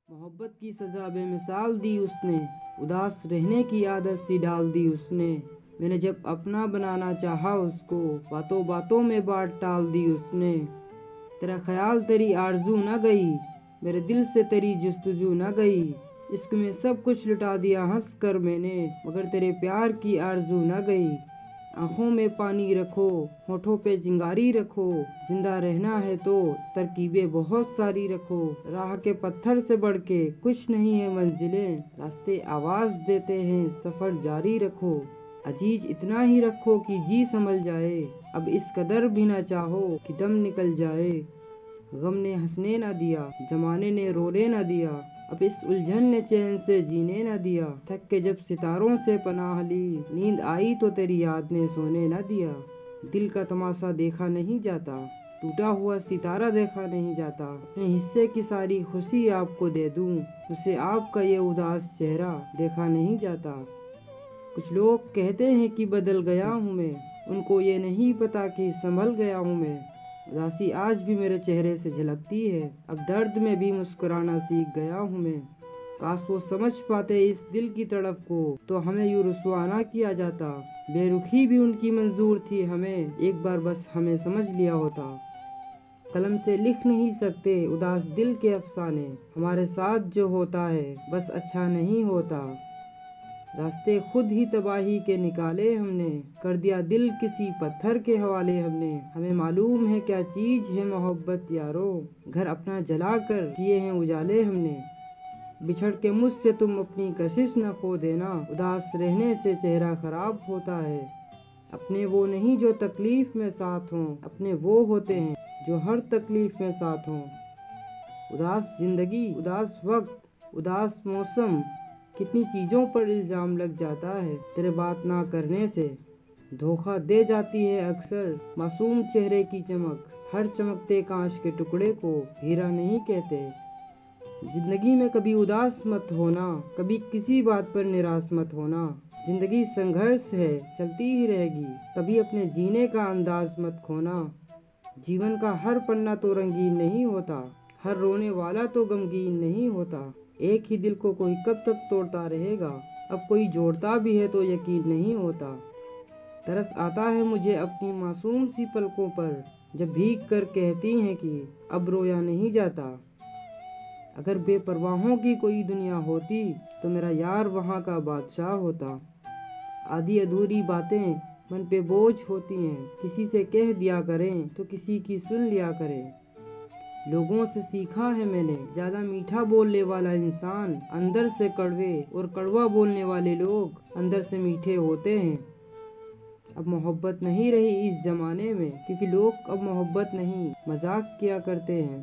محبت کی سزا بے مثال دی اس نے، اداس رہنے کی عادت سی ڈال دی اس نے۔ میں نے جب اپنا بنانا چاہا اس کو، باتوں باتوں میں بات ٹال دی اس نے۔ تیرا خیال تیری آرزو نہ گئی، میرے دل سے تیری جستجو نہ گئی۔ عشق میں سب کچھ لٹا دیا ہنس کر میں نے، مگر تیرے پیار کی آرزو نہ گئی۔ آنکھوں میں پانی رکھو، ہونٹوں پہ چنگاری رکھو، زندہ رہنا ہے تو ترکیبیں بہت ساری رکھو۔ راہ کے پتھر سے بڑھ کے کچھ نہیں ہے منزلیں، راستے آواز دیتے ہیں سفر جاری رکھو۔ عزیز اتنا ہی رکھو کہ جی سنبھل جائے، اب اس قدر بھی نہ چاہو کہ دم نکل جائے۔ غم نے ہنسنے نہ دیا، زمانے نے رونے نہ دیا، اب اس الجھن نے چین سے جینے نہ دیا۔ تھک کے جب ستاروں سے پناہ لی، نیند آئی تو تیری یاد نے سونے نہ دیا۔ دل کا تماشا دیکھا نہیں جاتا، ٹوٹا ہوا ستارہ دیکھا نہیں جاتا۔ اپنے حصے کی ساری خوشی آپ کو دے دوں، اسے آپ کا یہ اداس چہرہ دیکھا نہیں جاتا۔ کچھ لوگ کہتے ہیں کہ بدل گیا ہوں میں، ان کو یہ نہیں پتا کہ سنبھل گیا ہوں میں۔ اداسی آج بھی میرے چہرے سے جھلکتی ہے، اب درد میں بھی مسکرانا سیکھ گیا ہوں میں۔ کاش وہ سمجھ پاتے اس دل کی تڑپ کو، تو ہمیں یوں رسوا نہ کیا جاتا۔ بے رخی بھی ان کی منظور تھی ہمیں، ایک بار بس ہمیں سمجھ لیا ہوتا۔ قلم سے لکھ نہیں سکتے اداس دل کے افسانے، ہمارے ساتھ جو ہوتا ہے بس اچھا نہیں ہوتا۔ راستے خود ہی تباہی کے نکالے ہم نے، کر دیا دل کسی پتھر کے حوالے ہم نے۔ ہمیں معلوم ہے کیا چیز ہے محبت یارو، گھر اپنا جلا کر کیے ہیں اجالے ہم نے۔ بچھڑ کے مجھ سے تم اپنی کشش نہ کھو دینا، اداس رہنے سے چہرہ خراب ہوتا ہے۔ اپنے وہ نہیں جو تکلیف میں ساتھ ہوں، اپنے وہ ہوتے ہیں جو ہر تکلیف میں ساتھ ہوں۔ اداس زندگی، اداس وقت، اداس موسم، کتنی چیزوں پر الزام لگ جاتا ہے تیرے بات نہ کرنے سے۔ دھوکہ دے جاتی ہے اکثر معصوم چہرے کی چمک، ہر چمکتے کانچ کے ٹکڑے کو ہیرا نہیں کہتے۔ زندگی میں کبھی اداس مت ہونا، کبھی کسی بات پر نراش مت ہونا۔ زندگی سنگھرش ہے، چلتی ہی رہے گی، کبھی اپنے جینے کا انداز مت کھونا۔ جیون کا ہر پنا تو رنگین نہیں ہوتا، ہر رونے والا تو غمگین نہیں ہوتا۔ ایک ہی دل کو کوئی کب تک توڑتا رہے گا، اب کوئی جوڑتا بھی ہے تو یقین نہیں ہوتا۔ ترس آتا ہے مجھے اپنی معصوم سی پلکوں پر، جب بھیگ کر کہتی ہیں کہ اب رویا نہیں جاتا۔ اگر بے پرواہوں کی کوئی دنیا ہوتی تو میرا یار وہاں کا بادشاہ ہوتا۔ آدھی ادھوری باتیں من پہ بوجھ ہوتی ہیں، کسی سے کہہ دیا کریں تو کسی کی سن لیا کریں۔ لوگوں سے سیکھا ہے میں نے، زیادہ میٹھا بولنے والا انسان اندر سے کڑوے، اور کڑوا بولنے والے لوگ اندر سے میٹھے ہوتے ہیں۔ اب محبت نہیں رہی اس زمانے میں، کیونکہ لوگ اب محبت نہیں مذاق کیا کرتے ہیں۔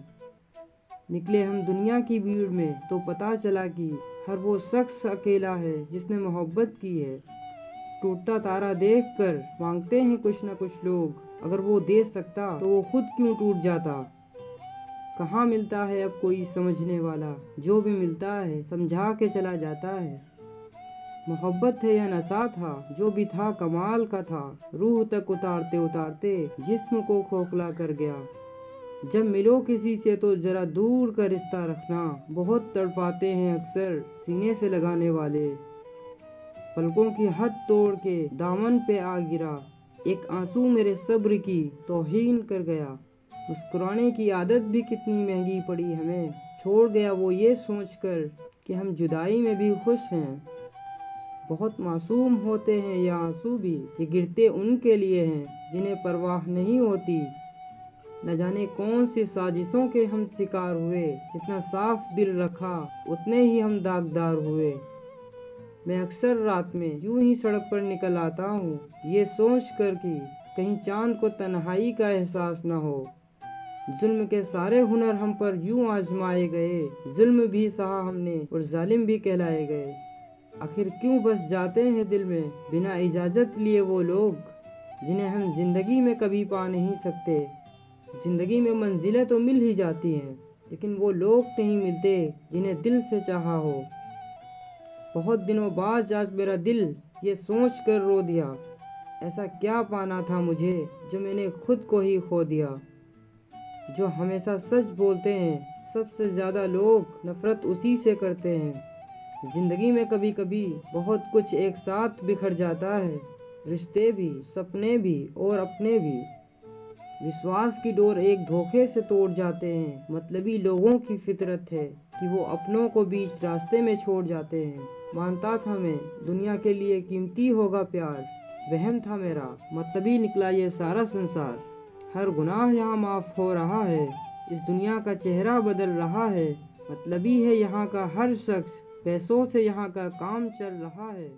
نکلے ہم دنیا کی بھیڑ میں تو پتہ چلا کہ ہر وہ شخص اکیلا ہے جس نے محبت کی ہے۔ ٹوٹتا تارا دیکھ کر مانگتے ہیں کچھ نہ کچھ لوگ، اگر وہ دے سکتا تو وہ خود کیوں ٹوٹ جاتا۔ کہاں ملتا ہے اب کوئی سمجھنے والا، جو بھی ملتا ہے سمجھا کے چلا جاتا ہے۔ محبت ہے یا نشہ تھا، جو بھی تھا کمال کا تھا، روح تک اتارتے اتارتے جسم کو کھوکھلا کر گیا۔ جب ملو کسی سے تو ذرا دور کا رشتہ رکھنا، بہت تڑپاتے ہیں اکثر سینے سے لگانے والے۔ پلکوں کی حد توڑ کے دامن پہ آ گرا، ایک آنسو میرے صبر کی توہین کر گیا۔ مسکرانے کی عادت بھی کتنی مہنگی پڑی ہمیں، چھوڑ گیا وہ یہ سوچ کر کہ ہم جدائی میں بھی خوش ہیں۔ بہت معصوم ہوتے ہیں یہ آنسو بھی، یہ گرتے ان کے لیے ہیں جنہیں پرواہ نہیں ہوتی۔ نہ جانے کون سی سازشوں کے ہم شکار ہوئے، جتنا صاف دل رکھا اتنے ہی ہم داغدار ہوئے۔ میں اکثر رات میں یوں ہی سڑک پر نکل آتا ہوں، یہ سوچ کر کہ کہیں چاند کو تنہائی کا احساس نہ ہو۔ ظلم کے سارے ہنر ہم پر یوں آزمائے گئے، ظلم بھی سہا ہم نے اور ظالم بھی کہلائے گئے۔ آخر کیوں بس جاتے ہیں دل میں بنا اجازت لیے وہ لوگ، جنہیں ہم زندگی میں کبھی پا نہیں سکتے۔ زندگی میں منزلیں تو مل ہی جاتی ہیں، لیکن وہ لوگ نہیں ملتے جنہیں دل سے چاہا ہو۔ بہت دنوں بعد آج میرا دل یہ سوچ کر رو دیا، ایسا کیا پانا تھا مجھے جو میں نے خود کو ہی کھو دیا۔ جو ہمیشہ سچ بولتے ہیں سب سے زیادہ لوگ نفرت اسی سے کرتے ہیں۔ زندگی میں کبھی کبھی بہت کچھ ایک ساتھ بکھر جاتا ہے، رشتے بھی، سپنے بھی اور اپنے بھی۔ وشواس کی ڈور ایک دھوکے سے توڑ جاتے ہیں۔ مطلبی لوگوں کی فطرت ہے کہ وہ اپنوں کو بیچ راستے میں چھوڑ جاتے ہیں۔ مانتا تھا میں دنیا کے لیے قیمتی ہوگا پیار، وہم تھا میرا، مطلبی نکلا یہ سارا سنسار۔ ہر گناہ یہاں معاف ہو رہا ہے، اس دنیا کا چہرہ بدل رہا ہے۔ مطلبی ہے یہاں کا ہر شخص، پیسوں سے یہاں کا کام چل رہا ہے۔